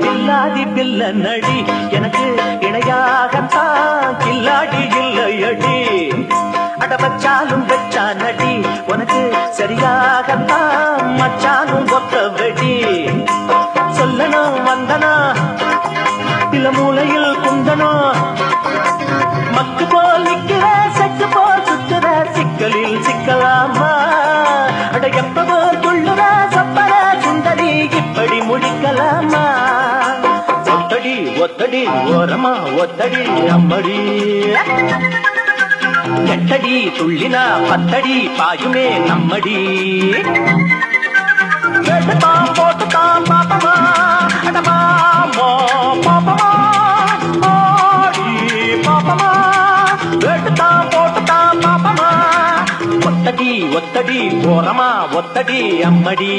கில்லாடி பில்ல நடி எனக்கு இணையாகத்தான் கில்லாடி இல்லையடி அடவச்சாலும் வெச்சா நடி உனக்கு சரியாகத்தான் மச்சானும் ஒத்த வெடி சொல்லணும் வந்தனா இல்ல மூலையில் குந்தனோ மக்கு போல் நிக்கிற செக்கு போல் சுத்துற சிக்கலில் சிக்கலாமா அட எப்பவோ துள்ளுற சப்பர சுந்தரி இப்படி முடிக்கலாமா ஒத்தடி ஒத்தடி ஓரமா ஒத்தடி அம்மடி எட்டடி துள்ளினா பத்தடி பாயுமே நம்மடி கேட்டுத்தான் போட்டுத்தான் பாப்பமா அடமாமோ பாப்பமா ஆடி பாப்பமா கேட்டுத்தான் போட்டுத்தான் பாப்பமா ஒத்தடி ஒத்தடி ஓரமா ஒத்தடி அம்மடி